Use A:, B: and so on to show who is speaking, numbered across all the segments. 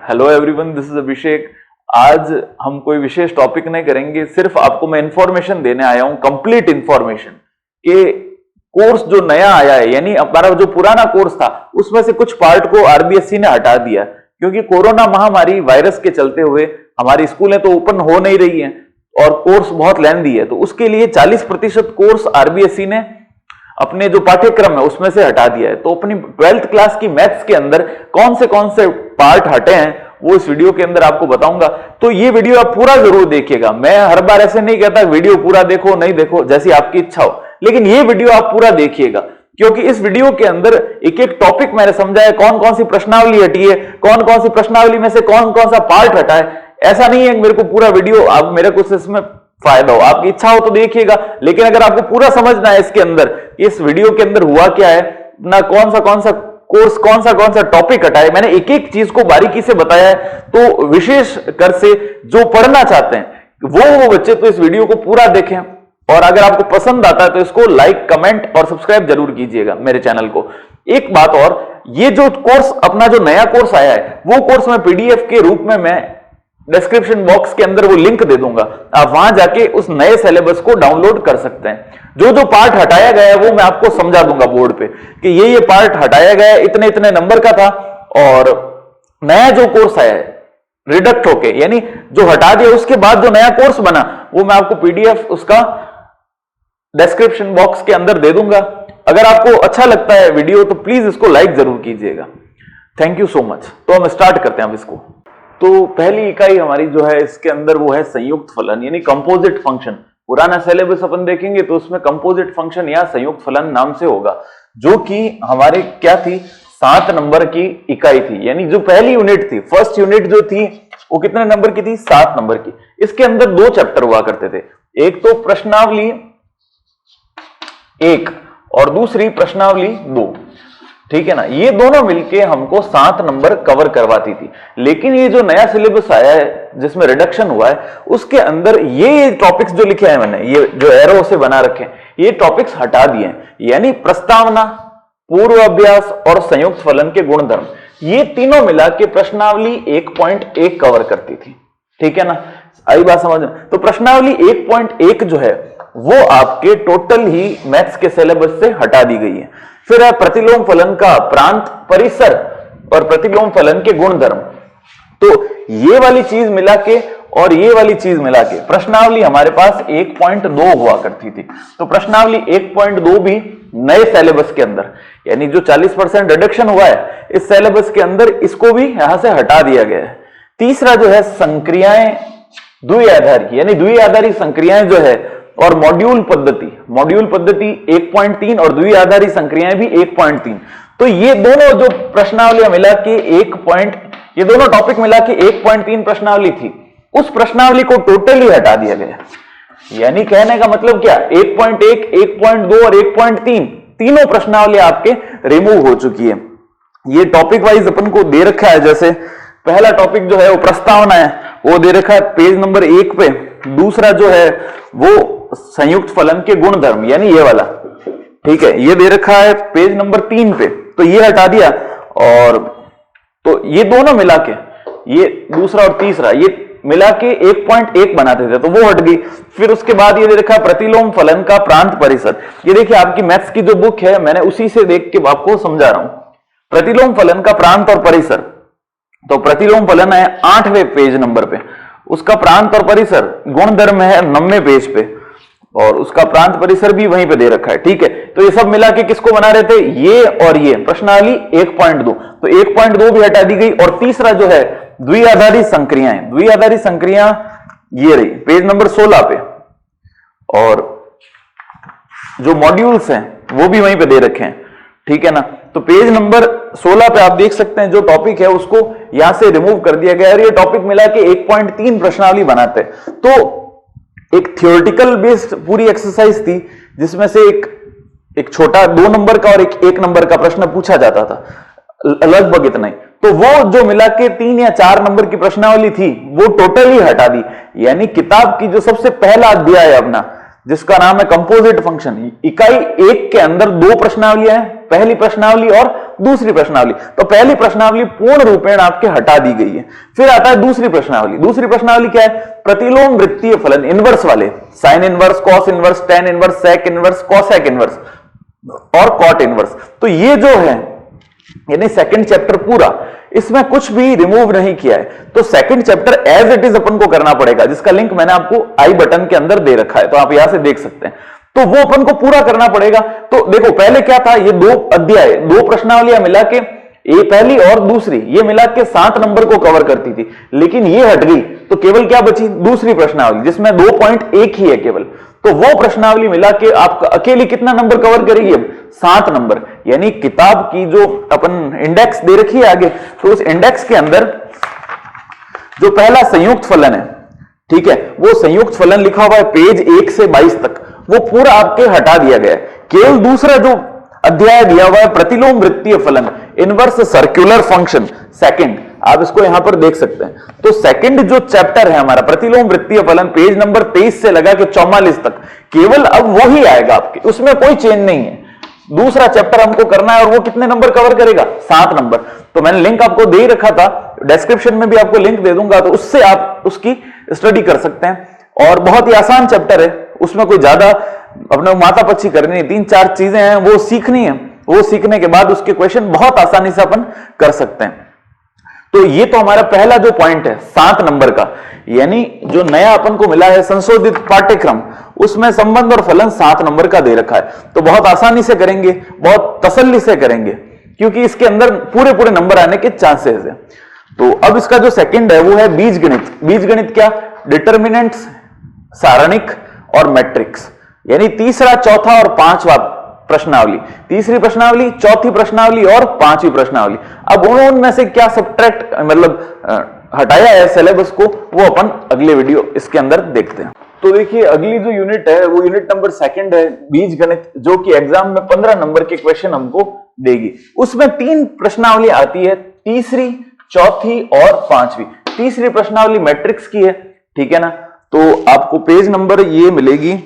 A: Hello everyone, this is अभिषेक। आज हम कोई विशेष टॉपिक नहीं करेंगे, सिर्फ आपको मैं इंफॉर्मेशन देने आया हूं, कंप्लीट इंफॉर्मेशन कि कोर्स जो नया आया है, यानी हमारा जो पुराना कोर्स था उसमें से कुछ पार्ट को आरबीएसई ने हटा दिया, क्योंकि कोरोना महामारी वायरस के चलते हुए हमारी स्कूलें तो ओपन हो नहीं रही हैं और कोर्स बहुत लेंथी है, तो उसके लिए 40% कोर्स आरबीएसई ने अपने जो पाठ्यक्रम है उसमें से हटा दिया है। तो अपनी 12th क्लास की मैथ्स के अंदर कौन से पार्ट हटे हैं वो इस वीडियो के अंदर आपको बताऊंगा। तो ये वीडियो आप पूरा जरूर देखिएगा। मैं हर बार ऐसे नहीं कहता वीडियो पूरा देखो नहीं देखो, जैसी आपकी इच्छा हो, लेकिन ये वीडियो आप पूरा देखिएगा, क्योंकि इस वीडियो के अंदर एक एक टॉपिक मैंने समझाया, कौन कौन सी प्रश्नावली हटी है, कौन कौन सी प्रश्नावली में से कौन कौन सा पार्ट हटा है। ऐसा नहीं है मेरे को पूरा वीडियो आप मेरे को इसमें फायदा हो, आपकी इच्छा हो तो देखिएगा, लेकिन अगर आपको पूरा समझना है इसके अंदर, इस वीडियो के अंदर हुआ क्या है ना, कौन सा कोर्स कौन सा टॉपिक हटाए, मैंने एक एक चीज को बारीकी से बताया है। तो विशेष कर से जो पढ़ना चाहते हैं वो बच्चे तो इस वीडियो को पूरा देखें, और अगर आपको पसंद आता है तो इसको लाइक कमेंट और सब्सक्राइब जरूर कीजिएगा मेरे चैनल को। एक बात और, ये जो कोर्स अपना जो नया कोर्स आया है वो कोर्स मैं पीडीएफ के रूप में मैं डिस्क्रिप्शन बॉक्स के अंदर वो लिंक दे दूंगा, आप वहां जाके उस नए सिलेबस को डाउनलोड कर सकते हैं। जो पार्ट हटाया गया है वो मैं आपको समझा दूंगा बोर्ड पे कि ये पार्ट हटाया गया है, इतने इतने नंबर का था, और नया जो कोर्स आया है रिडक्ट होके, यानी जो हटा दिया उसके बाद जो नया कोर्स बना वो मैं आपको पीडीएफ उसका डिस्क्रिप्शन बॉक्स के अंदर दे दूंगा। अगर आपको अच्छा लगता है वीडियो तो प्लीज इसको लाइक जरूर कीजिएगा। Thank you so much. तो हम स्टार्ट करते हैं अब इसको। तो पहली इकाई हमारी जो है इसके अंदर वो है संयुक्त फलन, यानी कंपोजिट फंक्शन। पुराना सिलेबस अपन देखेंगे तो उसमें कंपोजिट फंक्शन या संयुक्त फलन नाम से होगा, जो कि हमारे क्या थी, 7 नंबर की इकाई थी। यानी जो पहली यूनिट थी, फर्स्ट यूनिट जो थी वो कितने नंबर की थी, 7 नंबर की। इसके अंदर 2 चैप्टर हुआ करते थे, एक तो प्रश्नावली 1 और दूसरी प्रश्नावली 2, ठीक है ना। ये दोनों मिलके हमको 7 नंबर कवर करवाती थी। लेकिन ये जो नया सिलेबस आया है जिसमें रिडक्शन हुआ है, उसके अंदर ये टॉपिक्स जो लिखे हैं मैंने, ये जो एरो से बना रखे हैं, ये टॉपिक्स हटा दिए हैं। यानी प्रस्तावना, पूर्व अभ्यास और संयुक्त फलन के गुणधर्म, ये तीनों मिला के प्रश्नावली 1.1 कवर करती थी, ठीक है ना। आई बात समझ में। तो प्रश्नावली 1.1 जो है वो आपके टोटल ही मैथ्स के सिलेबस से हटा दी गई है। फिर है प्रतिलोम फलन का प्रांत, परिसर और प्रतिलोम फलन के गुणधर्म। तो ये वाली चीज मिला के और ये वाली चीज मिला के प्रश्नावली हमारे पास 1.2 हुआ करती थी। तो प्रश्नावली 1.2 भी नए सिलेबस के अंदर, यानी जो 40% रिडक्शन हुआ है इस सिलेबस के अंदर, इसको भी यहां से हटा दिया गया है। तीसरा जो है संक्रियाएं द्विआधारी, यानी द्विआधारी संक्रियाएं जो है, और मॉड्यूल पद्धति 1.3 और द्विआधारी संक्रियाएं भी 1.3। तो ये दोनों जो प्रश्नावलियां मिला के ये दोनों टॉपिक मिला के 1.3 प्रश्नावली थी, उस प्रश्नावली को टोटली हटा दिया गया। यानी कहने का मतलब क्या, 1.1, 1.2 और 1.3 तीनों प्रश्नावली आपके रिमूव हो चुकी है। ये टॉपिक वाइज अपन को दे रखा है, जैसे पहला टॉपिक जो है वो प्रस्तावना है, वो दे रखा है पेज नंबर 1 पे। दूसरा जो है वो संयुक्त फलन के गुणधर्म, यानी ये वाला, ठीक है, ये दे रखा है पेज नंबर 3 पे, तो ये हटा दिया। और तो ये दोनों मिला के, ये दूसरा और तीसरा ये मिला के 1.1 बनाते थे, तो वो हट गई। फिर उसके बाद ये दे रखा है प्रतिलोम फलन का प्रांत परिसर। ये देखिए आपकी मैथ्स की जो बुक है, मैंने उसी से देख के आपको समझा रहा हूं। प्रतिलोम फलन का प्रांत और परिसर, तो प्रतिलोम फलन है 8वें पेज नंबर पे, उसका प्रांत और परिसर गुणधर्म है 9वें पेज पे, और उसका प्रांत परिसर भी वहीं पे दे रखा है, ठीक है। तो ये सब मिला के किसको बना रहे थे, ये और ये प्रश्नावली 1.2, तो 1.2 भी हटा दी गई। और तीसरा जो है द्विआधारी संक्रियाएं ये रही पेज नंबर 16 पे, और जो मॉड्यूल्स हैं वो भी वहीं पे दे रखे हैं, ठीक है ना। तो पेज नंबर 16 पे आप देख सकते हैं जो टॉपिक है उसको यहां से रिमूव कर दिया गया, और ये टॉपिक मिला के 1.3 प्रश्नावली बनाते हैं। तो एक थियोरेटिकल बेस्ड पूरी एक्सरसाइज थी, जिसमें से एक छोटा 2 नंबर का और एक 1 नंबर का प्रश्न पूछा जाता था, लगभग इतना ही। तो वो जो मिला के 3 या 4 नंबर की प्रश्नावली थी वो टोटली हटा दी। यानी किताब की जो सबसे पहला अध्याय है अपना, जिसका नाम है कंपोजिट फंक्शन। इकाई 1 के अंदर 2 प्रश्नावलियां हैं, पहली प्रश्नावली और दूसरी प्रश्नावली। तो पहली प्रश्नावली पूर्ण रूपेण आपके हटा दी गई है। फिर आता है दूसरी प्रश्नावली। दूसरी प्रश्नावली क्या है? प्रतिलोम वृत्तीय फलन इनवर्स वाले, sine inverse, cos inverse, tan inverse, sec inverse, cosec inverse और कॉट इनवर्स। तो ये जो है यानी सेकंड चैप्टर पूरा, इसमें कुछ भी रिमूव नहीं किया है। तो second chapter as it is अपन को करना पड़ेगा, जिसका लिंक मैंने आपको आई बटन के अंदर दे रखा है, तो आप यहां से देख सकते हैं। तो वो अपन को पूरा करना पड़ेगा। तो देखो पहले क्या था, ये 2 अध्याय, 2 प्रश्नावलियां मिला के, ये पहली और दूसरी, ये मिला के 7 नंबर को कवर करती थी, लेकिन ये हट गई तो केवल क्या बची? दूसरी प्रश्नावली, जिसमें 2.1 ही है केवल। तो वो प्रश्नावली मिला के आपका अकेली कितना नंबर कवर करेगी? अब 7 नंबर। यानी किताब की जो अपन इंडेक्स दे रखी है आगे, तो उस इंडेक्स के अंदर जो पहला संयुक्त फलन है, ठीक है, वो संयुक्त फलन लिखा हुआ है पेज 1 से 22 तक, वो पूरा आपके हटा दिया गया है। केवल दूसरा जो अध्याय दिया हुआ है प्रतिलोम वृत्तीय फलन, इनवर्स सर्कुलर फंक्शन, सेकंड, आप इसको यहां पर देख सकते हैं। तो सेकंड जो चैप्टर है हमारा प्रतिलोम वृत्तीय फलन, पेज नंबर 23 से लगा के 44 तक, केवल अब वो ही आएगा आपके, उसमें कोई चेंज नहीं है। दूसरा चैप्टर हमको करना है और वो कितने नंबर कवर करेगा? 7 नंबर। तो मैंने लिंक आपको दे रखा था, डिस्क्रिप्शन में भी आपको लिंक दे दूंगा, तो उससे आप उसकी स्टडी कर सकते हैं। और बहुत ही आसान चैप्टर है, उसमें कोई ज्यादा अपने माथा पच्ची करनी नहीं, 3-4 चीजें हैं वो सीखनी है, वो सीखने के बाद उसके क्वेश्चन बहुत आसानी से अपन कर सकते हैं। तो ये तो हमारा पहला जो पॉइंट है 7 नंबर का, यानी जो नया अपन को मिला है संशोधित पाठ्यक्रम, उसमें संबंध और फलन 7 नंबर का दे रखा है। तो बहुत आसानी से करेंगे, बहुत तसल्ली से करेंगे, क्योंकि इसके अंदर पूरे पूरे नंबर आने के चांसेस है। तो अब इसका जो सेकंड है वो है बीजगणित। बीजगणित क्या? डिटर्मिनेंट्स, सारणिक और मैट्रिक्स, यानी तीसरा, चौथा और 5वां प्रश्नावली, तीसरी प्रश्नावली, चौथी प्रश्नावली और 5वीं प्रश्नावली। अब उनमें से क्या सब्ट्रैक्ट मतलब हटाया है सिलेबस को, वो अपन अगले वीडियो इसके अंदर देखते हैं। तो देखिए अगली जो यूनिट है वो यूनिट नंबर 2 है, बीजगणित, जो कि एग्जाम में 15 नंबर के क्वेश्चन हमको देगी। उसमें 3 प्रश्नावली आती है, तीसरी, चौथी और 5वीं। तीसरी प्रश्नावली मैट्रिक्स की है, ठीक है ना। तो आपको पेज नंबर ये मिलेगी,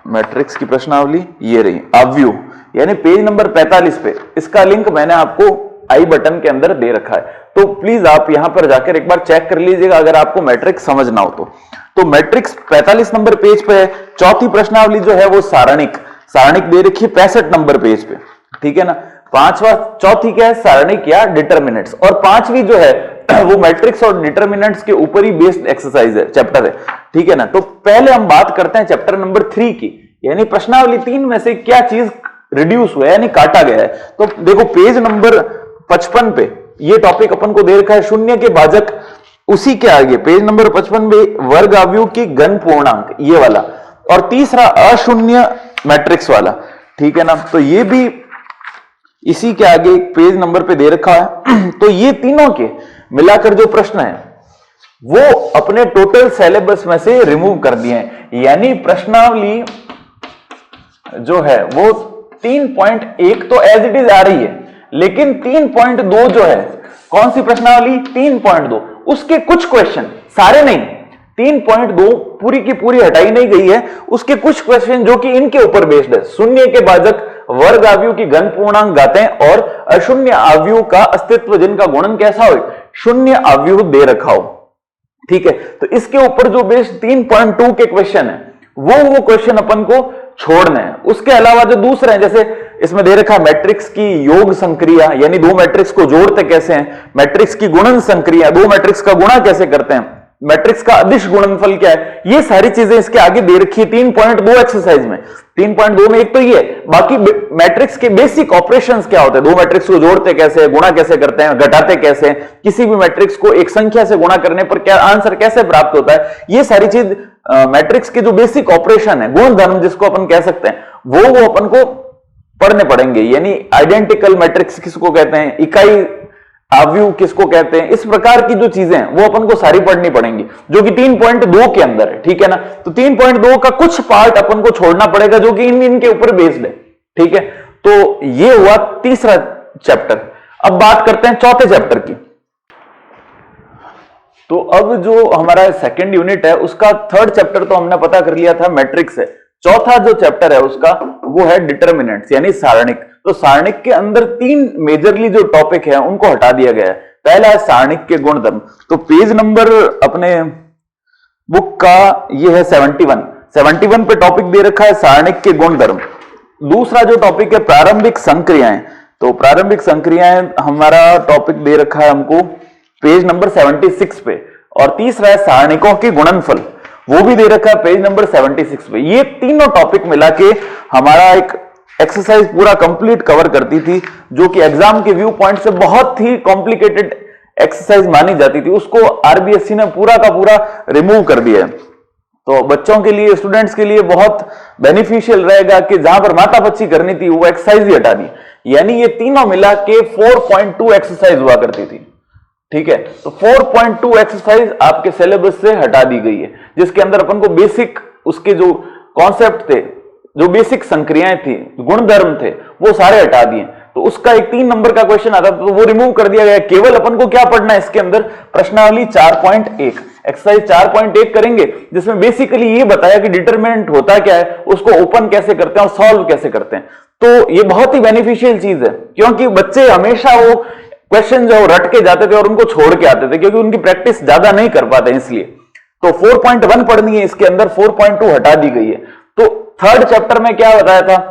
A: मैट्रिक्स की प्रश्नावली ये रही, आव्यूह, यानी पेज नंबर 45 पे। इसका लिंक मैंने आपको आई बटन के अंदर दे रखा है, तो प्लीज आप यहां पर जाकर एक बार चेक कर लीजिएगा अगर आपको मैट्रिक्स समझना हो तो मैट्रिक्स 45 नंबर पेज पे है। चौथी प्रश्नावली जो है वो सारणिक, सारणिक दे रखी है 65 नंबर पेज पे, ठीक है ना। चौथी क्या है? सारणिक या डिटर्मिनेंट्स। और 5वीं जो है वो मैट्रिक्स और डिटर्मिनेंट्स के ऊपर ही बेस्ड एक्सरसाइज है, चैप्टर है, ठीक है ना। तो पहले हम बात करते हैं चैप्टर नंबर 3 की, यानी प्रश्नावली 3 में से क्या चीज रिड्यूस हुआ है, यानी काटा गया है। तो देखो पेज नंबर 55 पे ये टॉपिक अपन को दे रखा है, शून्य के भाजक। उसी के आगे पेज नंबर 55 में वर्ग आव्यूह की घन पूर्णांक, ये वाला, और तीसरा अशून्य मैट्रिक्स वाला, ठीक है ना। तो ये भी इसी के आगे पेज नंबर पे दे रखा है। तो ये तीनों के मिलाकर जो प्रश्न है वो अपने टोटल सिलेबस में से रिमूव कर दिए हैं, यानी प्रश्नावली जो है वो 3.1 तो एज इट इज आ रही है, लेकिन 3.2 जो है, कौन सी प्रश्नावली? 3.2, उसके कुछ क्वेश्चन, सारे नहीं, 3.2 पूरी की पूरी हटाई नहीं गई है, उसके कुछ क्वेश्चन जो कि इनके ऊपर बेस्ड है, शून्य के भाजक, वर्ग आव्यूह की घन पूर्णांक घातें और अशून्य आव्यूह का अस्तित्व जिनका गुणन कैसा हो, शून्य आव्यूह दे रखा हो, ठीक है। तो इसके ऊपर जो बेस्ड 3.2 के क्वेश्चन है वो क्वेश्चन अपन को छोड़ने हैं। उसके अलावा जो दूसरे हैं, जैसे इसमें दे रखा मैट्रिक्स की योग संक्रिया, यानी 2 मैट्रिक्स को जोड़ते कैसे हैं, मैट्रिक्स की गुणन संक्रिया, 2 मैट्रिक्स का गुणा कैसे करते हैं, मैट्रिक्स का अदिश गुणनफल क्या है, ये सारी चीजें इसके आगे दे रखी है 3.2 एक्सरसाइज में। 3.2 में एक तो ये, बाकी मैट्रिक्स के बेसिक ऑपरेशंस क्या होते हैं, 2 मैट्रिक्स को जोड़ते कैसे, गुणा कैसे करते हैं, घटाते कैसे, किसी भी मैट्रिक्स को एक संख्या से गुणा करने पर क्या आंसर कैसे प्राप्त होता है, ये सारी चीज मैट्रिक्स के जो बेसिक ऑपरेशन है, गुण धर्म जिसको अपन कह सकते हैं, वो अपन को पढ़ने पड़ेंगे। यानी आइडेंटिकल मैट्रिक्स किसको कहते हैं, इकाई आव्यूह किसको कहते हैं, इस प्रकार की जो चीजें हैं वो अपन को सारी पढ़नी पड़ेंगी, जो कि 3.2 के अंदर है, ठीक है ना। तो 3.2 का कुछ पार्ट अपन को छोड़ना पड़ेगा जो कि इनके ऊपर बेस्ड है, ठीक है। तो ये हुआ तीसरा चैप्टर। अब बात करते हैं चौथे चैप्टर की। तो अब जो हमारा सेकंड यूनिट है उसका थर्ड चैप्टर तो हमने पता कर लिया था, मैट्रिक्स है। चौथा जो चैप्टर है उसका वो है डिटर्मिनेंट्स यानी सारणिक। तो सारणिक के अंदर तीन मेजरली जो टॉपिक है उनको हटा दिया गया है। पहला है सारणिक के गुणधर्म, तो पेज नंबर अपने बुक का ये है 71 पे टॉपिक दे रखा है सारणिक के गुणधर्म। दूसरा जो टॉपिक है प्रारंभिक संक्रियाएं, तो प्रारंभिक संक्रियाएं हमारा टॉपिक दे रखा है हमको पेज नंबर 76 पे। और तीसरा है सारणिकों के गुणनफल, वो भी दे रखा है पेज नंबर 76 पे। ये तीनों टॉपिक मिला के हमारा एक एक्सरसाइज पूरा कंप्लीट कवर करती थी, जो कि एग्जाम के व्यू पॉइंट से बहुत ही कॉम्प्लिकेटेड एक्सरसाइज मानी जाती थी। उसको आरबीएससी ने पूरा का पूरा रिमूव कर दिया है। तो बच्चों के लिए, स्टूडेंट्स के लिए बहुत बेनिफिशियल रहेगा कि जहां पर माथापच्ची करनी थी वो एक्सरसाइज ही हटा दी। यानी ये तीनों मिला के 4.2 एक्सरसाइज हुआ करती थी। ठीक है, तो 4.2 एक्सरसाइज आपके सिलेबस से हटा दी गई है, जिसके अंदर अपन को बेसिक उसके जो कॉन्सेप्ट थे, जो बेसिक संक्रियाएं थी, गुणधर्म थे, वो सारे हटा दिए। तो उसका एक 3 नंबर का क्वेश्चन आता तो वो रिमूव कर दिया गया। केवल अपन को क्या पढ़ना है इसके अंदर, प्रश्नावली 4.1 एक्सरसाइज 4.1 करेंगे, जिसमें बेसिकली ये बताया कि डिटरमिनेंट होता क्या है, उसको ओपन कैसे करते हैं और सॉल्व कैसे करते हैं। तो ये बहुत ही बेनिफिशियल चीज है, क्योंकि बच्चे हमेशा वो क्वेश्चन जो रट के जाते थे और उनको छोड़ के आते थे, क्योंकि उनकी प्रैक्टिस ज्यादा नहीं कर पाते इसलिए। तो 4.1 पढ़नी है, इसके अंदर 4.2 हटा दी गई है। तो थर्ड चैप्टर में क्या बताया था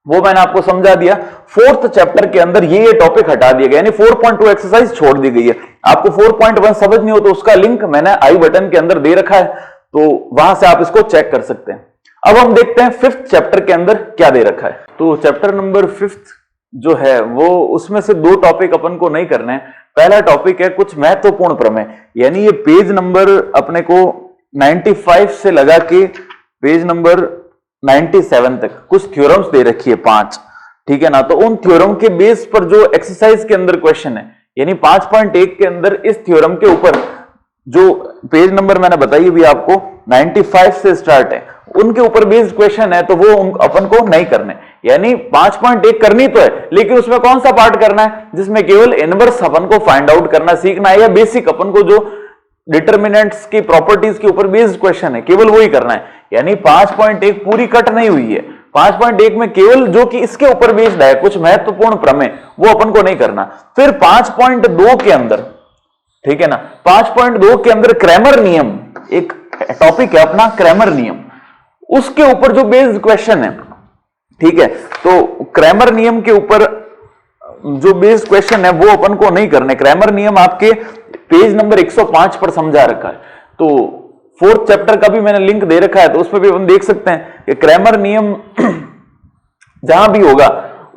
A: वो मैंने आपको समझा दिया। फोर्थ चैप्टर के अंदर ये टॉपिक हटा दिया गया, यानी 4.2 एक्सरसाइज छोड़ दी गई है। आपको 4.1 समझ नहीं हो तो उसका लिंक मैंने आई बटन के अंदर दे रखा है, तो वहां से आप इसको चेक कर सकते हैं। अब हम देखते हैं फिफ्थ चैप्टर के अंदर क्या दे रखा है। तो चैप्टर नंबर 5 जो है वो, उसमें से 2 टॉपिक अपन को नहीं करने हैं। पहला टॉपिक है कुछ महत्वपूर्ण प्रमेय, यानी ये पेज नंबर अपने को 95 से लगा के पेज नंबर 97 तक कुछ थ्योरम्स दे रखी है 5, ठीक है ना। तो उन थ्योरम के बेस पर जो एक्सरसाइज के अंदर क्वेश्चन है, यानी 5.1 के अंदर इस थ्योरम के ऊपर जो पेज नंबर मैंने बताई भी आपको 95 से स्टार्ट है, उनके ऊपर बेस्ड क्वेश्चन है, तो वो अपन को नहीं करने। यानी 5.1 करनी तो है, लेकिन उसमें कौन सा पार्ट करना है जिसमें केवल इनवर्स अपन को फाइंड आउट करना सीखना है, या बेसिक अपन को जो डिटर्मिनेंट्स की प्रॉपर्टीज के ऊपर बेस्ड क्वेश्चन है केवल वही करना है। यानी 5.1 पूरी कट नहीं हुई है। 5.1 में केवल जो कि इसके ऊपर बेस्ड है कुछ महत्वपूर्ण प्रमेय, वो अपन को नहीं करना। फिर 5.2 के अंदर, ठीक है ना, 5.2 के अंदर क्रैमर नियम एक टॉपिक है अपना, क्रैमर नियम, उसके ऊपर जो बेस्ड क्वेश्चन है, ठीक है। तो क्रैमर नियम के ऊपर जो बेस्ड क्वेश्चन है वो अपन को नहीं करने। क्रैमर नियम आपके पेज नंबर 105 पर समझा रखा है। तो फोर्थ चैप्टर का भी मैंने लिंक दे रखा है, तो उसमें भी हम देख सकते हैं कि क्रैमर नियम जहां भी होगा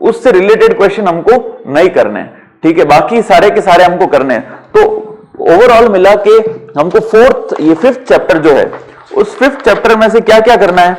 A: उससे रिलेटेड क्वेश्चन हमको नहीं करने, ठीक है, बाकी सारे के सारे हमको करने हैं। तो ओवरऑल मिला के हमको फिफ्थ चैप्टर जो है, उस फिफ्थ चैप्टर में से क्या क्या करना है,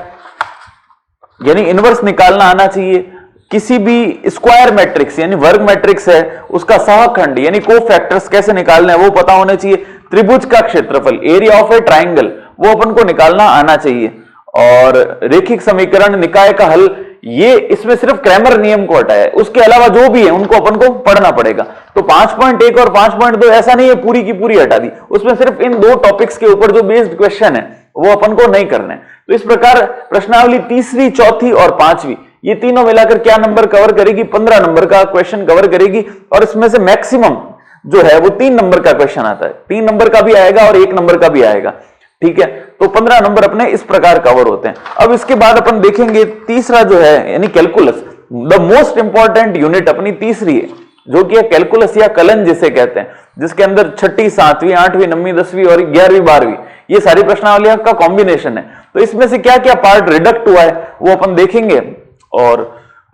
A: यानी इनवर्स निकालना आना चाहिए। किसी भी स्क्वायर मैट्रिक्स यानी वर्ग मैट्रिक्स है उसका सहखंड यानी कोफैक्टर्स कैसे निकालने हैं वो पता होना चाहिए। त्रिभुज का क्षेत्रफल, एरिया ऑफ ए ट्राइंगल, वो अपन को निकालना आना चाहिए। और रेखिक समीकरण, निकाय का हल, ये इसमें सिर्फ क्रैमर नियम को हटाया है, उसके अलावा जो भी है उनको अपन को पढ़ना पड़ेगा। तो 5.1 और 5.2 ऐसा नहीं है पूरी की पूरी हटा दी, उसमें सिर्फ इन 2 टॉपिक्स के ऊपर जो बेस्ड क्वेश्चन है वो अपन को नहीं करने। तो इस प्रकार प्रश्नावली तीसरी, चौथी और 5वीं ये तीनों मिलाकर क्या नंबर कवर करेगी, 15 नंबर का क्वेश्चन कवर करेगी। और इसमें से मैक्सिमम जो है वो 3 नंबर का क्वेश्चन आता है, 3 नंबर का भी आएगा और 1 नंबर का भी आएगा, ठीक है। तो 15 नंबर अपने इस प्रकार कवर होते हैं। अब इसके बाद अपन देखेंगे तीसरा जो है यानी calculus, the most important unit अपनी तीसरी है, जो कि है कैलकुलस या कलन जिसे कहते हैं, जिसके अंदर 6ठी, 7वीं, 8वीं, 9वीं, 10वीं और 11वीं, 12वीं ये सारी प्रश्नावलियों का कॉम्बिनेशन है। तो इसमें से क्या क्या पार्ट रिडक्ट हुआ है वो अपन देखेंगे। और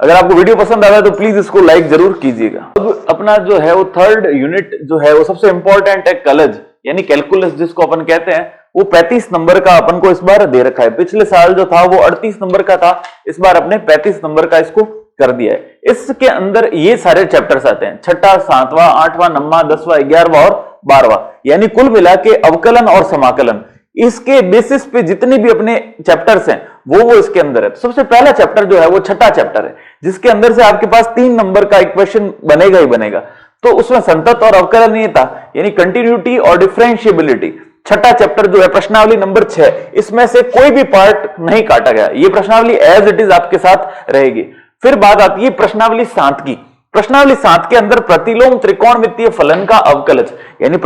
A: अगर आपको वीडियो पसंद आया तो प्लीज इसको लाइक जरूर कीजिएगा। अब अपना जो है वो थर्ड यूनिट जो है वो सबसे इंपॉर्टेंट है कलज यानी कैलकुलस जिसको अपन कहते हैं। वो 35 नंबर का अपन को इस बार दे रखा है। पिछले साल जो था वो 38 नंबर का था, इस बार अपने 35 नंबर का इसको कर दिया है। इसके अंदर ये सारे चैप्टर्स आते हैं, 6ठा, 7वां, 8वां, 9वां, 10वां, 11वां और 12वां, यानी कुल मिला के अवकलन और समाकलन, इसके बेसिस पे जितने भी अपने चैप्टर्स हैं वो इसके अंदर है। तो सबसे पहला चैप्टर जो है वो 6ठा चैप्टर है, जिसके अंदर से आपके पास 3 नंबर का एक क्वेश्चन बनेगा ही बनेगा। तो उसमें संतत और अवकलनीयता यानी कंटिन्यूटी और डिफरेंशिएबिलिटी। छठा चैप्टर जो है प्रश्नावली नंबर 6, इसमें से कोई भी पार्ट नहीं काटा गया, ये प्रश्नावली एज इट इज आपके साथ रहेगी। फिर बात आती है प्रश्नावली 7 की। प्रश्नावली 7 के अंदर प्रतिलोम त्रिकोणमितीय फलन का अवकलज यानी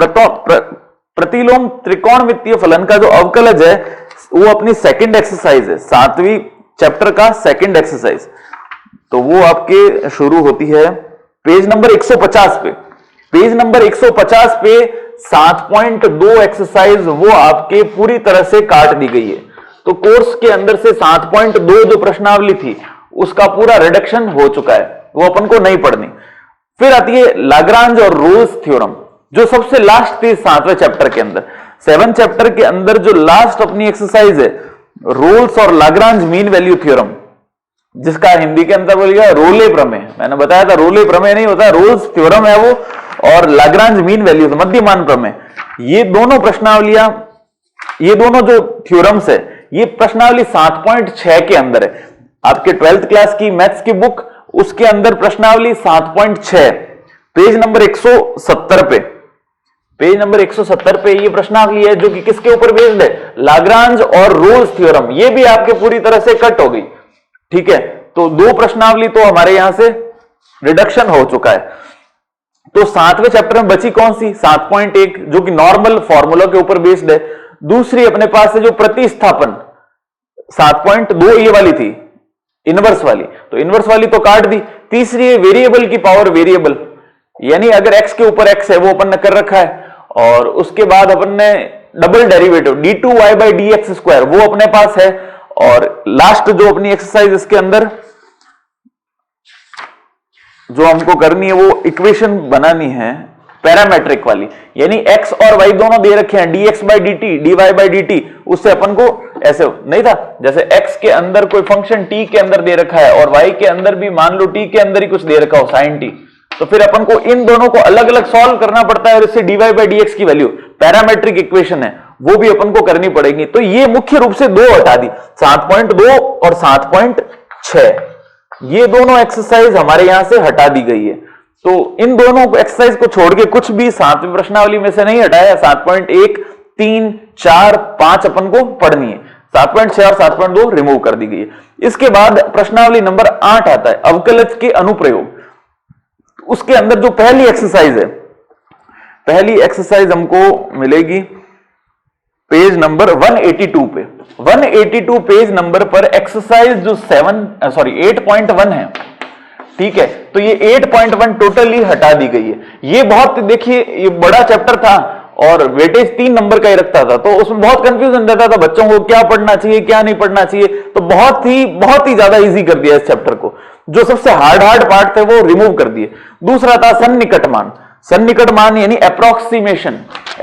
A: प्रतिलोम त्रिकोणमितीय फलन का जो अवकलज है वो अपनी सेकंड एक्सरसाइज है, 7वीं चैप्टर का सेकंड एक्सरसाइज। तो वो आपके शुरू होती है पेज नंबर 150 पे। पेज नंबर 150 पे 7.2 एक्सरसाइज वो आपके पूरी तरह से काट दी गई है। तो कोर्स के अंदर से 7.2 जो प्रश्नावली थी उसका पूरा रिडक्शन हो चुका है, वो अपन को नहीं पढ़नी। फिर आती है लाग्रांज और रोल्स थ्योरम जो सबसे लास्ट थी 7वें चैप्टर के अंदर। 7 चैप्टर के अंदर जो लास्ट अपनी एक्सरसाइज है रोल्स और लाग्रांज मीन वैल्यू थ्योरम, जिसका हिंदी के अंदर बोलिएगा रोले प्रमेय। मैंने बताया था रोले प्रमेय नहीं होता, रोल्स थ्योरम है वो, और लाग्रांज मीन वैल्यू मध्यमान प्रमेय। ये दोनों प्रश्नावलियां, ये दोनों जो थ्योरम्स है ये प्रश्नावली 7.6 के अंदर है। आपके 12th क्लास की मैथ्स की बुक उसके अंदर प्रश्नावली 7.6 पेज नंबर 170 पे, पेज नंबर 170 पे ये प्रश्नावली है जो कि किसके ऊपर बेस्ड है, लाग्रांज और रोल्स थ्योरम। ये भी आपके पूरी तरह से कट हो गई, ठीक है। तो 2 प्रश्नावली तो हमारे यहां से रिडक्शन हो चुका है। तो 7वें चैप्टर में बची कौन सी, 7.1 जो कि नॉर्मल फॉर्मूला के ऊपर बेस्ड है। दूसरी अपने पास है जो प्रतिस्थापन 7.2 ये वाली थी इनवर्स वाली, तो इनवर्स वाली तो काट दी। तीसरी है वेरिएबल की पावर वेरिएबल, यानी अगर x के ऊपर x है वो अपन ने कर रखा है, और उसके बाद अपन ने double derivative d2y by dx square वो अपने पास है। और लास्ट जो अपनी एक्सरसाइज इसके अंदर जो हमको करनी है वो इक्वेशन बनानी है पैरामेट्रिक वाली, यानी x और y दोनों दे रखे हैं, dx by dt dy by dt। उससे अपन को ऐसे नहीं था, जैसे x के अंदर कोई फंक्शन t के अंदर दे रखा है और y के अंदर भी मान लो t के अंदर ही कुछ दे रखा हो sin t, तो फिर अपन को इन दोनों को अलग अलग सॉल्व करना पड़ता है और इससे dy बाई dx की वैल्यू पैरामेट्रिक इक्वेशन है वो भी अपन को करनी पड़ेगी। तो ये मुख्य रूप से 2 हटा दी, 7.2 और 7.6, ये दोनों एक्सरसाइज हमारे यहां से हटा दी गई है। तो इन दोनों एक्सरसाइज को छोड़ के कुछ भी 7वीं प्रश्नावली में से नहीं हटाया। 7.1, 3, 4, 5 अपन को पढ़नी है, 7.6 और 7.2 रिमूव कर दी गई है। इसके बाद प्रश्नावली नंबर 8 आता है अवकलज के अनुप्रयोग। उसके अंदर जो पहली एक्सरसाइज है, पहली एक्सरसाइज हमको मिलेगी पेज नंबर 182 पे। 182 पेज नंबर पर एक्सरसाइज जो 8.1 है, ठीक है। तो ये 8.1 टोटली हटा दी गई है। ये बहुत, देखिए ये बड़ा चैप्टर था और वेटेज 3 नंबर का ही रखता था, तो उसमें बहुत कंफ्यूजन रहता था बच्चों को क्या पढ़ना चाहिए क्या नहीं पढ़ना चाहिए। तो बहुत ही ज्यादा इजी कर दिया इस चैप्टर को, जो सबसे हार्ड पार्ट थे वो रिमूव कर दिए। दूसरा था सन्निकट मान। सन्निकट मान यानी अप्रोक्सीमेशन,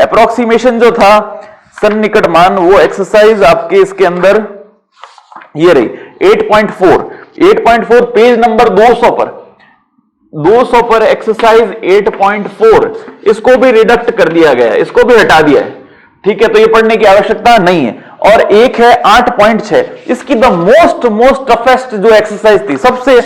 A: अप्रोक्सीमेशन जो था सन्निकट मान, वो एक्सरसाइज आपके इसके अंदर ये रही 8.4 पेज नंबर 200 पर एक्सरसाइज 8.4, इसको भी रिडक्ट कर दिया गया है, इसको भी हटा दिया है, ठीक है। तो ये पढ़ने की आवश्यकता नहीं है। और एक है 8.6, इसकी द मोस्ट टफेस्ट जो एक्सरसाइज थी, सबसे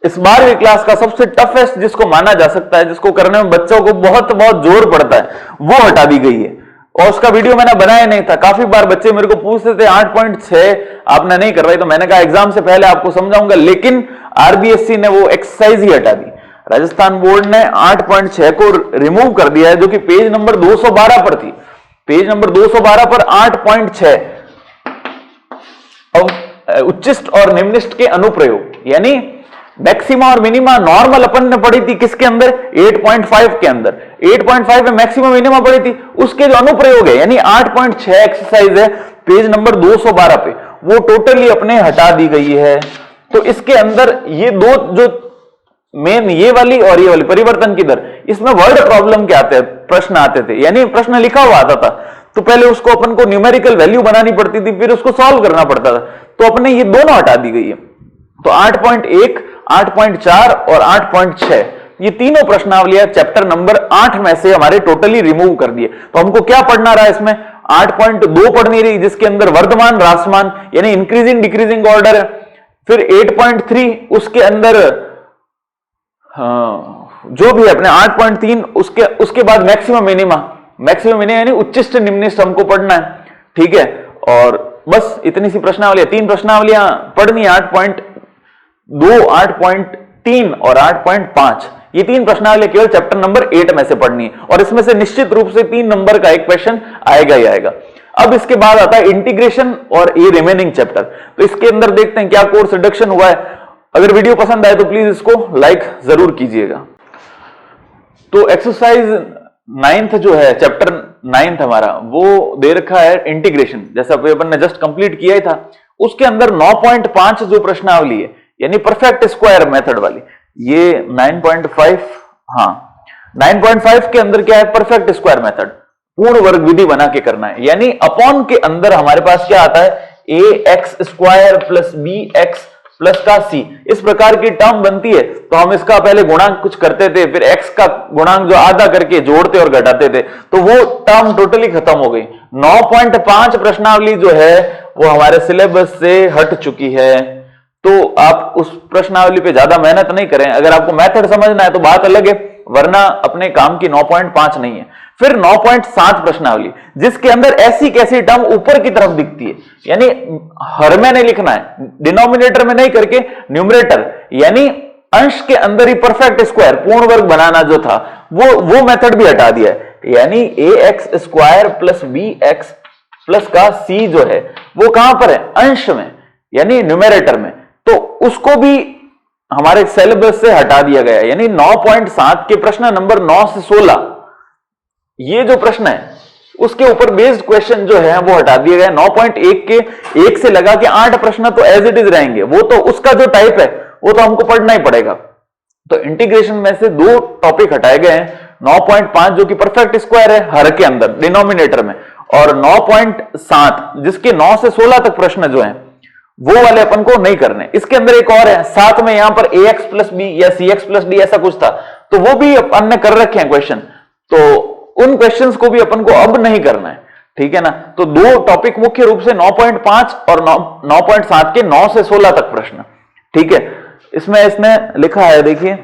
A: इस 12वीं क्लास का सबसे टफेस्ट जिसको माना जा सकता है, जिसको करने में बच्चों को बहुत जोर पड़ता है, वो हटा दी गई है। और उसका वीडियो मैंने बनाया नहीं था। काफी बार बच्चे मेरे को पूछते थे 8.6 आपने नहीं करवाई, तो मैंने कहा एग्जाम से पहले आपको समझाऊंगा, लेकिन आरबीएससी ने वो एक्सरसाइज ही हटा दी। राजस्थान बोर्ड ने 8.6 को रिमूव कर दिया है, जो कि पेज नंबर 212 पर थी। पेज नंबर 212 पर 8.6 अब उच्चिष्ट और निम्निष्ट के अनुप्रयोग, यानी मैक्सिमा और मिनिमा नॉर्मल अपन ने पढ़ी थी किसके अंदर, 8.5 के अंदर। 8.5 में मैक्सिमा मिनिमा पढ़ी थी, उसके जो अनुप्रयोग है यानी 8.6 एक्सरसाइज है पेज नंबर 212 पे, वो टोटली अपने हटा दी गई है। तो इसके अंदर ये दो जो मेन, ये वाली और ये वाली परिवर्तन की दर, इसमें वर्ड प्रॉब्लम के आते प्रश्न आते थे, यानी प्रश्न लिखा हुआ आता था, तो पहले उसको अपन को न्यूमेरिकल वैल्यू बनानी पड़ती थी, फिर उसको सॉल्व करना पड़ता था। तो अपने ये दोनों हटा दी गई है। तो 8.1, 8.4 और 8.6 ये तीनों प्रश्नावलियां चैप्टर नंबर 8 में से हमारे टोटली रिमूव कर दिए। तो हमको क्या पढ़ना रहा इसमें, 8.2 पढ़नी रही, जिसके अंदर वर्धमान ह्रासमान यानी इंक्रीजिंग डिक्रीजिंग ऑर्डर है। फिर 8.3 उसके अंदर जो भी है अपने 8.3 उसके बाद मैक्सिमम मिनिमा, मैक्सिमम मिनिमा यानी उच्चिष्ट निम्निष्ट हमको पढ़ना है, ठीक है। और बस इतनी सी प्रश्नावली, 3 प्रश्नावलियां पढ़नी है, 8.2, 8.3 और 8.5। ये 3 प्रश्नावली केवल चैप्टर नंबर 8 में से पढ़नी है और इसमें से निश्चित रूप से 3 नंबर का एक क्वेश्चन आएगा ही आएगा। अब इसके बाद आता है इंटीग्रेशन और ये रिमेनिंग चैप्टर। तो इसके अंदर देखते हैं क्या कोर्स रिडक्शन हुआ है। अगर वीडियो पसंद आए तो प्लीज इसको लाइक जरूर कीजिएगा। तो एक्सरसाइज 9th जो है, चैप्टर 9th हमारा, वो दे रखा है इंटीग्रेशन, जैसा अपन ने जस्ट कंप्लीट किया ही था। उसके अंदर 9.5 जो प्रश्नावली है यानी परफेक्ट स्क्वायर मेथड वाली, ये 9.5, हाँ 9.5 के अंदर क्या है, परफेक्ट स्क्वायर मेथड, पूर्ण वर्ग विधि बना के करना है। यानी अपॉन के अंदर हमारे पास क्या आता है, ax² प्लस bx प्लस का c, इस प्रकार की टर्म बनती है। तो हम इसका पहले गुणांक कुछ करते थे, फिर x का गुणांक जो आधा करके जोड़ते और घटाते थे, तो वो टर्म टोटली खत्म हो गई। 9.5 प्रश्नावली जो है वो हमारे सिलेबस से हट चुकी है। तो आप उस प्रश्नावली पे ज्यादा मेहनत नहीं करें। अगर आपको मेथड समझना है तो बात अलग है, वरना अपने काम की 9.5 नहीं है। फिर 9.7 प्रश्नावली, जिसके अंदर ऐसी कैसी टर्म ऊपर की तरफ दिखती है, यानी हर में नहीं लिखना है, डिनोमिनेटर में नहीं करके न्यूमरेटर, यानी अंश के अंदर ही परफेक्ट स्क्वायर पूर्ण वर्ग बनाना जो था, वो मेथड भी हटा दिया है। यानी ax² प्लस bx प्लस का c जो है वो कहां पर है, अंश में, यानी न्यूमरेटर में। तो उसको भी हमारे सिलेबस से हटा दिया गया है। यानी 9.7 के प्रश्न नंबर 9 से 16, ये जो प्रश्न है उसके ऊपर बेस्ड क्वेश्चन जो है वो हटा दिए गए। 9.1 के 1 से लगा के 8 प्रश्न तो एज इट इज रहेंगे, वो तो उसका जो टाइप है वो तो हमको पढ़ना ही पड़ेगा। तो इंटीग्रेशन में से 2 टॉपिक हटाए गए हैं, 9.5 जो कि परफेक्ट स्क्वायर है हर के अंदर डिनोमिनेटर में, और 9.7 जिसके 9 से 16 तक प्रश्न जो हैं वो वाले अपन को नहीं करने। इसके अंदर एक और है, साथ में यहां पर ax प्लस b या cx प्लस d ऐसा कुछ था, तो वो भी अपन ने कर रखे हैं क्वेश्चन, तो उन क्वेश्चंस को भी अपन को अब नहीं करना है, ठीक है ना। तो 2 टॉपिक मुख्य रूप से 9.5 और 9.7 के 9 से 16 तक प्रश्न, ठीक है। इसमें इसने लिखा है, देखिए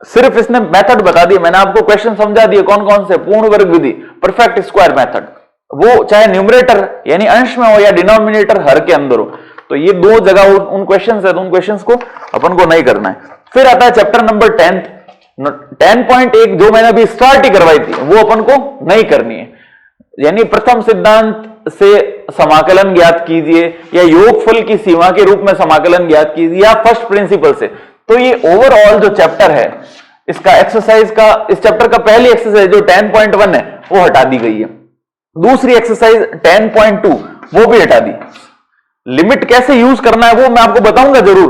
A: सिर्फ इसने मेथड बता दिया, मैंने आपको क्वेश्चन समझा दिए कौन कौन से, पूर्ण वर्ग विधि, परफेक्ट स्क्वायर मेथड, वो चाहे न्यूमरेटर यानी अंश में हो या डिनोमिनेटर हर के अंदर हो। तो ये 2 जगह उन क्वेश्चंस है, तो उन क्वेश्चंस को अपन को नहीं करना है। फिर आता है चैप्टर नंबर 10.1 जो मैंने अभी स्टार्ट ही करवाई थी, वो अपन को नहीं करनी है। यानी प्रथम सिद्धांत से समाकलन ज्ञात कीजिए, या योगफल की सीमा के रूप में समाकलन ज्ञात कीजिए, या फर्स्ट प्रिंसिपल से। तो ये ओवरऑल जो चैप्टर है इसका एक्सरसाइज का, इस चैप्टर का पहली एक्सरसाइज जो 10.1 है वो हटा दी गई है। दूसरी एक्सरसाइज 10.2 वो भी हटा दी। लिमिट कैसे यूज करना है वो मैं आपको बताऊंगा जरूर,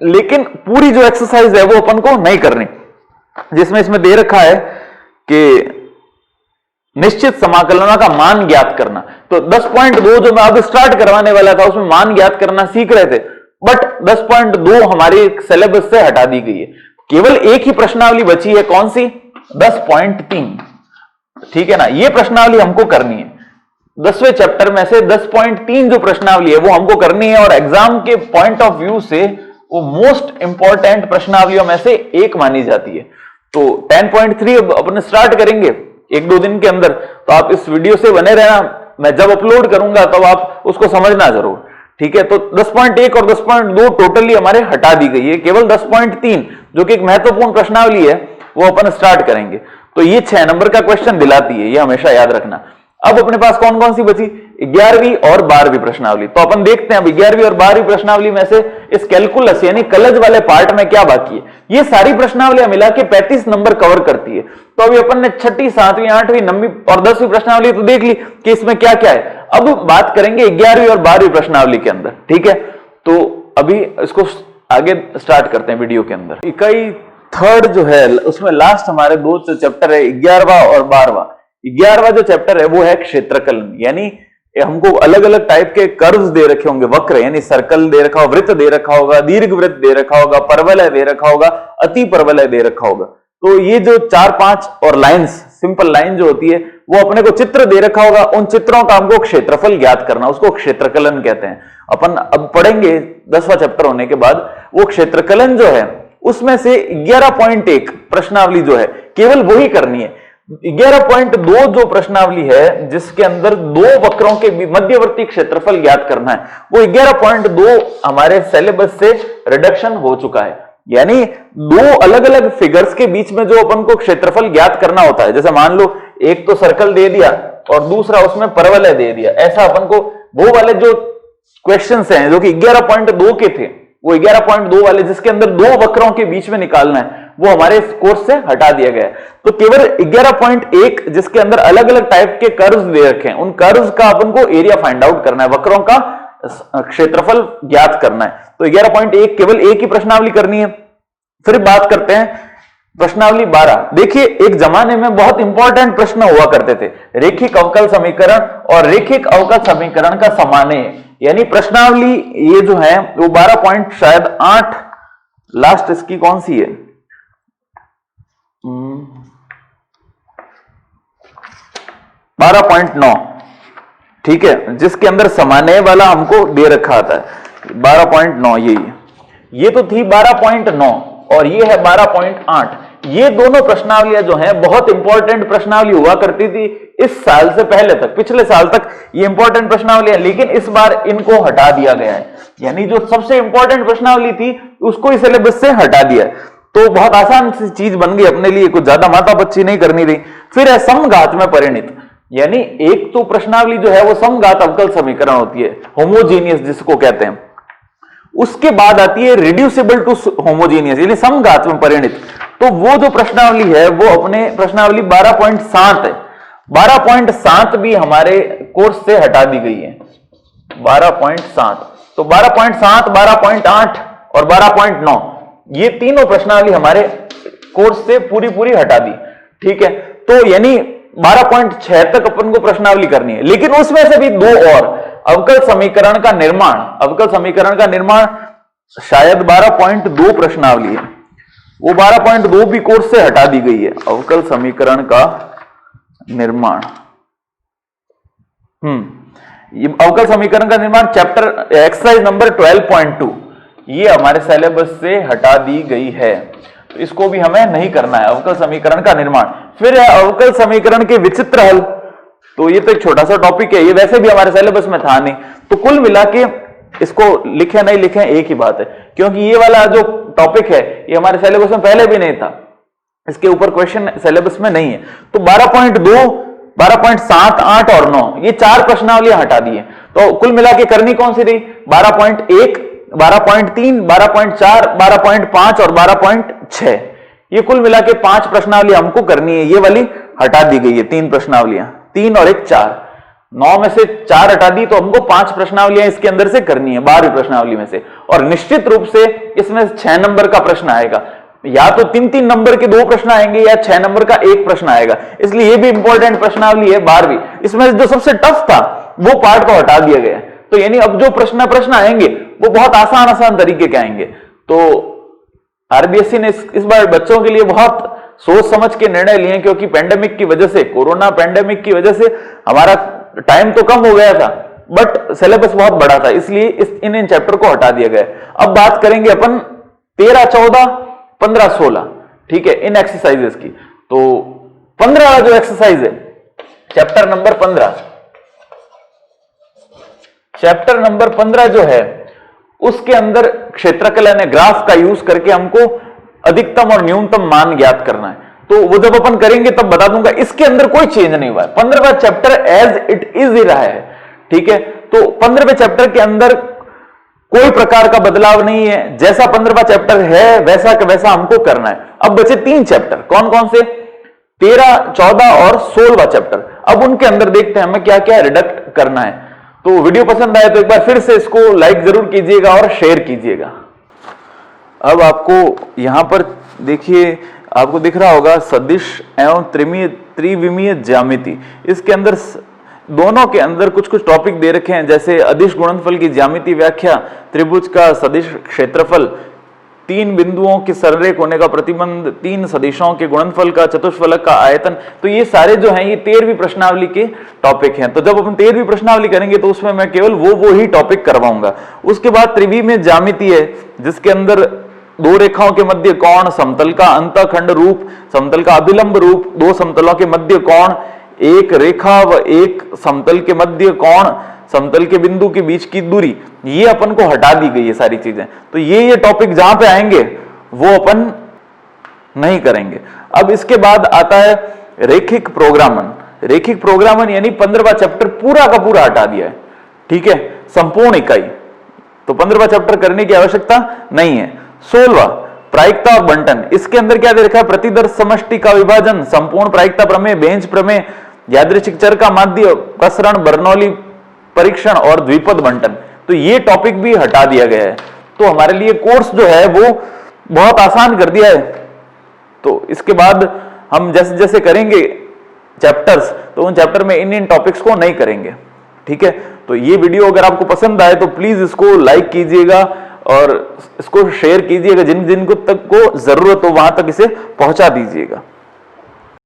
A: लेकिन पूरी जो एक्सरसाइज है वो अपन को नहीं करनी, जिसमें इसमें दे रखा है कि निश्चित समाकलनों का मान ज्ञात करना। तो 10.2 जो मैं अब स्टार्ट करवाने वाला था उसमें मान ज्ञात करना सीख रहे थे, बट 10.2 हमारी सिलेबस से हटा दी गई है। केवल एक ही प्रश्नावली बची है, कौन सी, 10.3, ठीक है ना। ये प्रश्नावली हमको करनी है, 10वें चैप्टर में से 10.3 जो प्रश्नावली है वो हमको करनी है, और एग्जाम के पॉइंट ऑफ व्यू से वो मोस्ट इंपॉर्टेंट प्रश्नावलियों में से एक मानी जाती है। तो 10.3 अब अपन स्टार्ट करेंगे 1-2 दिन के अंदर, तो आप इस वीडियो से बने रहना, मैं जब अपलोड करूंगा तब आप उसको समझना जरूर, ठीक है। तो 10.1 और 10.2 टोटली हमारे हटा दी गई है, केवल 10.3 जो कि एक महत्वपूर्ण प्रश्नावली है वो अपन स्टार्ट करेंगे। तो ये 6 नंबर का क्वेश्चन दिलाती है, ये हमेशा याद रखना। अब अपने पास कौन कौन सी बची, 11वीं और 12वीं प्रश्नावली। तो अपन देखते हैं अब 11वीं और 12वीं प्रश्नावली में से इस कैलकुलस यानी कलज वाले पार्ट में क्या बाकी है। ये सारी प्रश्नावलियां मिला के 35 नंबर कवर करती है। तो अभी अपन ने 6ठी, 7वीं, 8वीं, 9वीं और 10वीं प्रश्नावली तो देख ली कि इसमें क्या क्या है। अब बात करेंगे 11वीं और 12वीं प्रश्नावली के अंदर, ठीक है। तो अभी इसको आगे स्टार्ट करते हैं वीडियो के अंदर। इकाई 3rd जो है उसमें लास्ट हमारे 2 चैप्टर है, 11वां और 12वां। 11वां जो चैप्टर है वो है क्षेत्रकलन, यानी हमको अलग अलग टाइप के कर्व्स दे रखे होंगे, वक्र यानी सर्कल दे रखा होगा, वृत्त दे रखा होगा, दीर्घ वृत्त दे रखा होगा, परवलय दे रखा होगा, अति परवलय दे रखा होगा। तो ये जो 4-5 और लाइंस, सिंपल लाइन जो होती है वो अपने को चित्र दे रखा होगा, उन चित्रों का हमको क्षेत्रफल ज्ञात करना, उसको क्षेत्रकलन कहते हैं। अपन अब पढ़ेंगे 10वां चैप्टर होने के बाद, वो क्षेत्रकलन जो है उसमें से 11.1 प्रश्नावली जो है केवल वही करनी है। 11.2 जो प्रश्नावली है जिसके अंदर दो वक्रों के मध्यवर्ती क्षेत्रफल ज्ञात करना है, वो 11.2 हमारे सिलेबस से रिडक्शन हो चुका है। यानी दो अलग अलग फिगर्स के बीच में जो अपन को क्षेत्रफल ज्ञात करना होता है, जैसे मान लो एक तो सर्कल दे दिया और दूसरा उसमें परवलय दे दिया, ऐसा अपन को वो वाले जो क्वेश्चंस हैं जो कि 11.2 के थे, वो 11.2 वाले जिसके अंदर दो वक्रों के बीच में निकालना है, वो हमारे इस कोर्स से हटा दिया गया है। तो केवल 11.1 जिसके अंदर अलग अलग टाइप के कर्व्स दे रखे हैं, उन कर्व्स का अपन को एरिया फाइंड आउट करना है, वक्रों का क्षेत्रफल ज्ञात करना है। तो 11.1 केवल एक ही प्रश्नावली करनी है। फिर बात करते हैं प्रश्नावली 12। देखिए एक जमाने में बहुत इंपॉर्टेंट प्रश्न हुआ करते थे, रेखिक अवकल समीकरण और रेखिक अवकल समीकरण का समानेय, यानी प्रश्नावली ये जो है वो 12.8 लास्ट इसकी कौन सी है, 12.9, ठीक है, जिसके अंदर समानेय वाला हमको दे रखा था 12.9, ये तो थी 12.9 और ये है 12.8। ये दोनों प्रश्नावलियां जो हैं बहुत इंपॉर्टेंट प्रश्नावली हुआ करती थी इस साल से पहले तक, पिछले साल तक ये इंपॉर्टेंट प्रश्नावलियां, लेकिन इस बार इनको हटा दिया गया है। यानी जो सबसे इंपॉर्टेंट प्रश्नावली थी उसको इस सिलेबस से हटा दिया, तो बहुत आसान सी चीज बन गई अपने लिए, कुछ ज्यादा माथापच्ची नहीं करनी थी। फिर है समघात में परिणित, यानी एक तो प्रश्नावली जो है वो समघात अवकल समीकरण होती है, होमोजीनियस जिसको कहते हैं। उसके बाद आती है रिड्यूसिबल टू होमोजीनियस, यानी समघात में परिणित। तो वो जो प्रश्नावली है वो अपने प्रश्नावली 12.7 है। 12.7 भी हमारे कोर्स से हटा दी गई है, 12.7। तो 12.7, 12.8 और 12.9 ये तीनों प्रश्नावली हमारे कोर्स से पूरी हटा दी, ठीक है। तो यानी 12.6 तक अपन को प्रश्नावली करनी है, लेकिन उसमें से भी दो और, अवकल समीकरण का निर्माण, अवकल समीकरण का निर्माण शायद 12.2 प्रश्नावली है, वो 12.2 भी कोर्स से हटा दी गई है। अवकल समीकरण का निर्माण, ये अवकल समीकरण का निर्माण चैप्टर एक्सरसाइज नंबर 12.2 ये हमारे सिलेबस से हटा दी गई है, तो इसको भी हमें नहीं करना है, अवकल समीकरण का निर्माण। फिर है अवकल समीकरण के विचित्र हल, तो ये तो एक छोटा सा टॉपिक है, ये वैसे भी हमारे सिलेबस में था नहीं, तो कुल मिला के इसको लिखे नहीं लिखे एक ही बात है, क्योंकि ये वाला जो टॉपिक है ये हमारे सिलेबस में पहले भी नहीं था, इसके ऊपर क्वेश्चन सिलेबस में नहीं है। तो 12.2, 12.7, 8 और 9 ये चार प्रश्नावलियां हटा दी है। तो कुल मिला के करनी कौन सी रही, 12.1, 12.3, 12.4, 12.5 और 12.6, ये कुल मिला के 5 प्रश्नावलियां हमको करनी है। ये वाली हटा दी गई है, 3 प्रश्नावलियां, 3 और 1 4, 9 में से 4 हटा दी, तो हमको 5 प्रश्नावलियां इसके अंदर से करनी है 12वीं प्रश्नावली में से। और निश्चित रूप से इसमें 6 नंबर का प्रश्न आएगा, या तो 3-3 नंबर के 2 प्रश्न आएंगे या 6 नंबर का 1 प्रश्न आएगा, इसलिए ये भी इंपॉर्टेंट प्रश्नावली है 12वीं। इसमें जो सबसे टफ था वो पार्ट को हटा दिया गया, तो यानी अब जो प्रश्न आएंगे वो बहुत आसान तरीके के आएंगे। तो आरबीएसई ने इस बार बच्चों के लिए बहुत सोच समझ के निर्णय लिए, क्योंकि पेंडेमिक की वजह से, कोरोना पेंडेमिक की वजह से हमारा टाइम तो कम हो गया था, बट सिलेबस बहुत बड़ा था, इसलिए इन चैप्टर को हटा दिया गया। अब बात करेंगे अपन 13, 14, 15, 16, ठीक है, इन एक्सरसाइजेस की। तो 15 वाला जो एक्सरसाइज है, चैप्टर नंबर 15, चैप्टर नंबर 15 जो है उसके अंदर क्षेत्रफल यानी ग्राफ का यूज करके हमको अधिकतम और न्यूनतम मान ज्ञात करना है। तो वो जब अपन करेंगे तब बता दूंगा, इसके अंदर कोई चेंज नहीं हुआ है, 15वां चैप्टर एज इट इज ही रहा है, ठीक है। तो 15वें चैप्टर के अंदर कोई प्रकार का बदलाव नहीं है, जैसा 15वां चैप्टर है वैसा का वैसा हमको करना है। अब बचे 3 चैप्टर, कौन कौन से, 13, 14 और 16वां चैप्टर। अब उनके अंदर देखते हैं हमें क्या क्या रिडक्ट करना है। तो वीडियो पसंद आए तो एक बार फिर से इसको लाइक जरूर कीजिएगा और शेयर कीजिएगा। अब आपको यहां पर देखिए, आपको दिख रहा होगा सदिश एवं त्रिविमीय ज्यामिति। इसके अंदर दोनों के अंदर कुछ कुछ टॉपिक दे रखे हैं, जैसे अदिश गुणनफल की ज्यामिति व्याख्या, त्रिभुज का सदिश क्षेत्रफल, 3 बिंदुओं के सररेख होने का प्रतिबंध, 3 सदिशों के गुणनफल का, चतुष्फलक का आयतन। तो ये सारे जो हैं ये 13वीं प्रश्नावली के टॉपिक हैं। तो जब अपन 13वीं प्रश्नावली करेंगे तो उसमें मैं केवल वो ही टॉपिक करवाऊंगा। उसके बाद त्रिविमीय ज्यामिति है, जिसके अंदर दो रेखाओं के मध्य कोण, समतल का अंतःखंड रूप, समतल का अभिलंब रूप, दो समतलों के मध्य कोण, एक रेखा व एक समतल के मध्य कोण, समतल के बिंदु के बीच की दूरी, ये अपन को हटा दी गई है सारी चीजें। तो ये टॉपिक जहां पे आएंगे वो अपन नहीं करेंगे। अब इसके बाद आता है रेखिक प्रोग्रामन। रेखिक प्रोग्रामन यानी 15वां चैप्टर पूरा का पूरा हटा दिया है, ठीक है, संपूर्ण इकाई, तो 15वां चैप्टर करने की आवश्यकता नहीं है। 16वां प्रायिकता और बंटन, इसके अंदर क्या दे रखा है, प्रतिदर्श समष्टि का विभाजन, संपूर्ण प्रायिकता प्रमेय, बेंच प्रमेय, यादृच्छिक चर का माध्य, प्रसरण, बर्नौली परीक्षण और द्विपद बंटन, तो ये टॉपिक भी हटा दिया गया है। तो हमारे लिए कोर्स जो है वो बहुत आसान कर दिया है। तो इसके बाद हम जैसे जैसे करेंगे चैप्टर्स, तो उन चैप्टर में इन टॉपिक्स को नहीं करेंगे, ठीक है। तो ये वीडियो अगर आपको पसंद आए तो प्लीज इसको लाइक कीजिएगा और इसको शेयर कीजिएगा, जिन जिन को तक को जरूरत हो वहां तक इसे पहुंचा दीजिएगा।